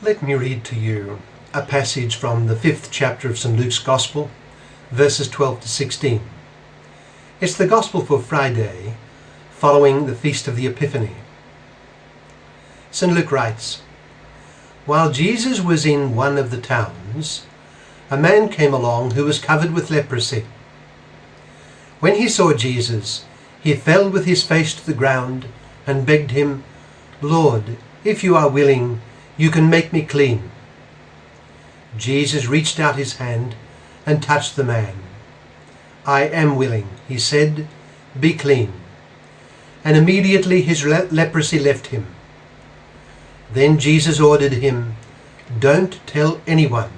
Let me read to you a passage from the 5th chapter of St. Luke's Gospel, verses 12 to 16. It's the Gospel for Friday, following the Feast of the Epiphany. St. Luke writes, "While Jesus was in one of the towns, a man came along who was covered with leprosy. When he saw Jesus, he fell with his face to the ground and begged him, 'Lord, if you are willing, you can make me clean.' Jesus reached out his hand and touched the man. 'I am willing,' he said, 'be clean.' And immediately his leprosy left him. Then Jesus ordered him, 'Don't tell anyone,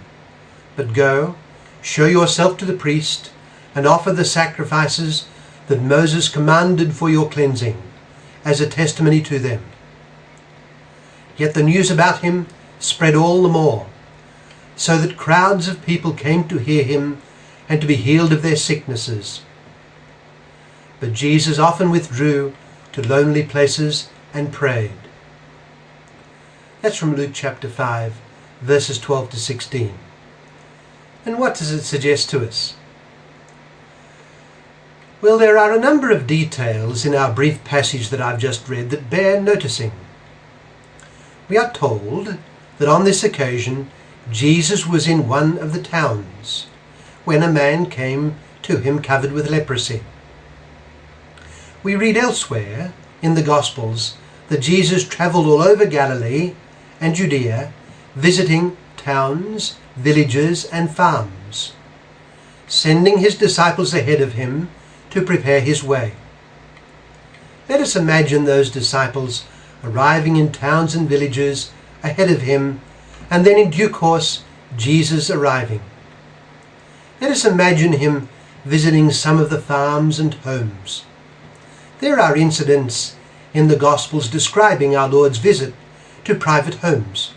but go, show yourself to the priest, and offer the sacrifices that Moses commanded for your cleansing, as a testimony to them.' Yet the news about him spread all the more, so that crowds of people came to hear him and to be healed of their sicknesses. But Jesus often withdrew to lonely places and prayed." That's from Luke chapter 5, verses 12 to 16. And what does it suggest to us? Well, there are a number of details in our brief passage that I've just read that bear noticing. We are told that on this occasion Jesus was in one of the towns when a man came to him covered with leprosy. We read elsewhere in the Gospels that Jesus travelled all over Galilee and Judea, visiting towns, villages and farms, sending his disciples ahead of him to prepare his way. Let us imagine those disciples arriving in towns and villages ahead of him, and then in due course Jesus arriving. Let us imagine him visiting some of the farms and homes. There are incidents in the Gospels describing our Lord's visit to private homes.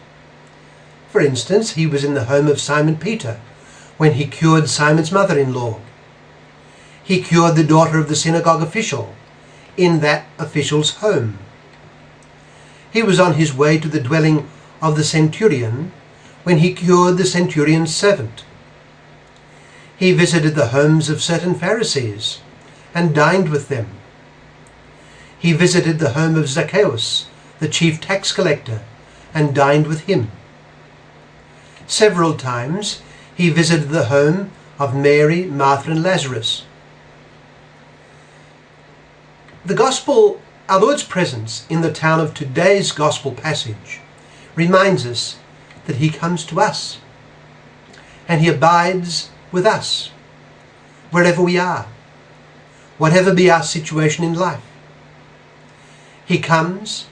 For instance, he was in the home of Simon Peter when he cured Simon's mother-in-law. He cured the daughter of the synagogue official in that official's home. He was on his way to the dwelling of the centurion when he cured the centurion's servant. He visited the homes of certain Pharisees and dined with them. He visited the home of Zacchaeus, the chief tax collector, and dined with him. Several times he visited the home of Mary, Martha, and Lazarus. Our Lord's presence in the town of today's Gospel passage reminds us that he comes to us and he abides with us wherever we are, whatever be our situation in life. He comes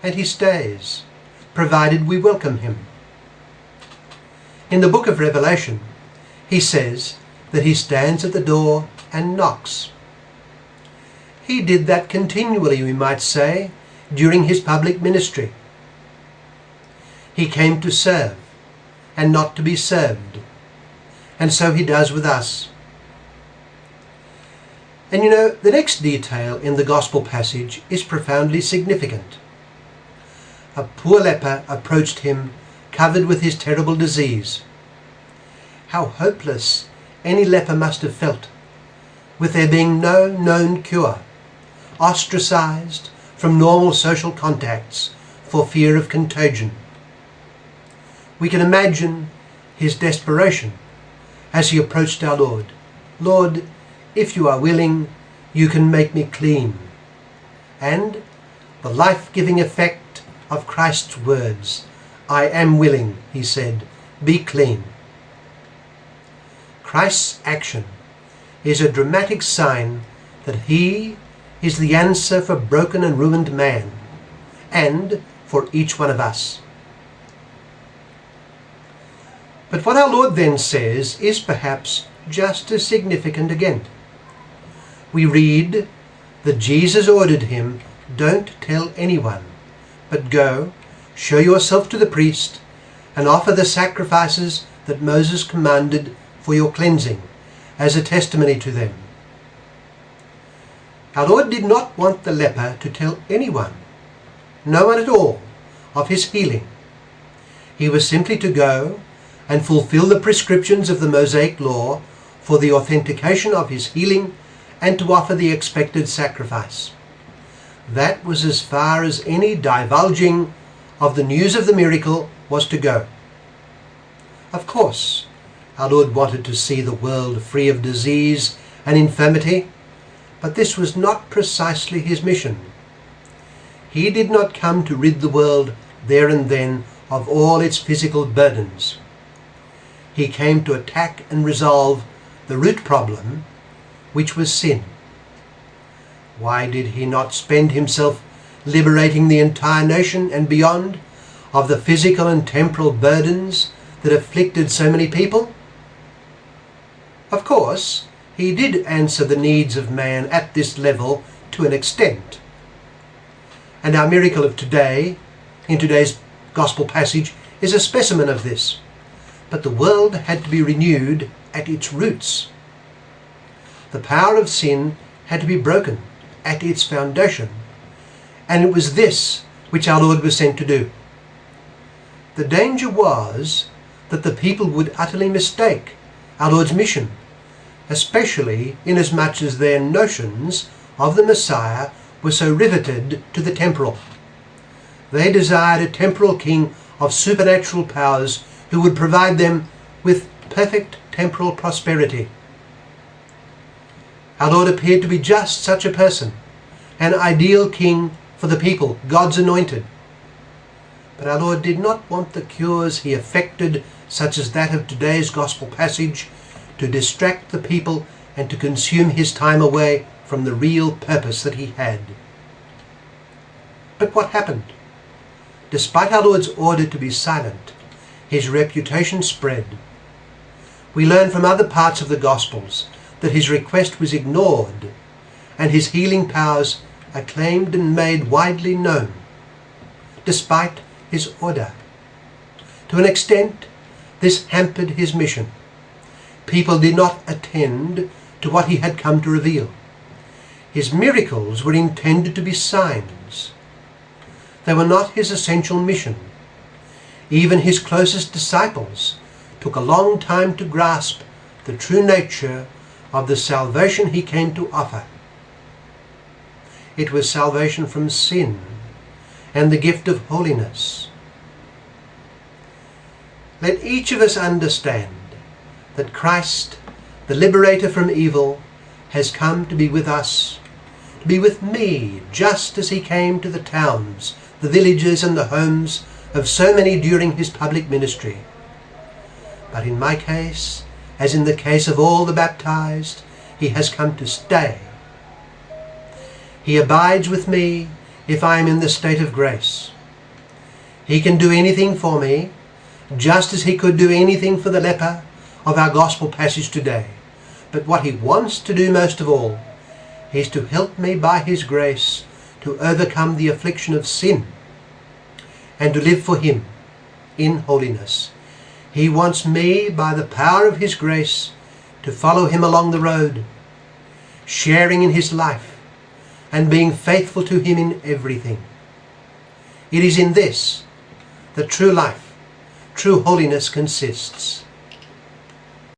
and he stays, provided we welcome him. In the book of Revelation, he says that he stands at the door and knocks. He did that continually, we might say, during his public ministry. He came to serve and not to be served, and so he does with us. And you know, the next detail in the Gospel passage is profoundly significant. A poor leper approached him, covered with his terrible disease. How hopeless any leper must have felt, with there being no known cure, ostracized from normal social contacts for fear of contagion. We can imagine his desperation as he approached our Lord. "Lord, if you are willing, you can make me clean." And the life-giving effect of Christ's words, "I am willing," he said, "be clean." Christ's action is a dramatic sign that he is the answer for broken and ruined man, and for each one of us. But what our Lord then says is perhaps just as significant again. We read that Jesus ordered him, "Don't tell anyone, but go, show yourself to the priest, and offer the sacrifices that Moses commanded for your cleansing, as a testimony to them." Our Lord did not want the leper to tell anyone, no one at all, of his healing. He was simply to go and fulfill the prescriptions of the Mosaic law for the authentication of his healing and to offer the expected sacrifice. That was as far as any divulging of the news of the miracle was to go. Of course, our Lord wanted to see the world free of disease and infirmity, but this was not precisely his mission. He did not come to rid the world there and then of all its physical burdens. He came to attack and resolve the root problem, which was sin. Why did he not spend himself liberating the entire nation and beyond of the physical and temporal burdens that afflicted so many people? Of course, he did answer the needs of man at this level to an extent. And our miracle of today, in today's gospel passage, is a specimen of this. But the world had to be renewed at its roots. The power of sin had to be broken at its foundation. And it was this which our Lord was sent to do. The danger was that the people would utterly mistake our Lord's mission, especially inasmuch as their notions of the Messiah were so riveted to the temporal. They desired a temporal king of supernatural powers who would provide them with perfect temporal prosperity. Our Lord appeared to be just such a person, an ideal king for the people, God's anointed. But our Lord did not want the cures he effected, such as that of today's gospel passage, to distract the people and to consume his time away from the real purpose that he had. But what happened? Despite our Lord's order to be silent, his reputation spread. We learn from other parts of the Gospels that his request was ignored and his healing powers acclaimed and made widely known, despite his order. To an extent, this hampered his mission. People did not attend to what he had come to reveal. His miracles were intended to be signs. They were not his essential mission. Even his closest disciples took a long time to grasp the true nature of the salvation he came to offer. It was salvation from sin and the gift of holiness. Let each of us understand that Christ, the Liberator from evil, has come to be with us, to be with me, just as he came to the towns, the villages and the homes of so many during his public ministry. But in my case, as in the case of all the baptized, he has come to stay. He abides with me if I am in the state of grace. He can do anything for me, just as he could do anything for the leper of our gospel passage today. But what he wants to do most of all is to help me by his grace to overcome the affliction of sin and to live for him in holiness. He wants me, by the power of his grace, to follow him along the road, sharing in his life and being faithful to him in everything. It is in this that true life, true holiness consists.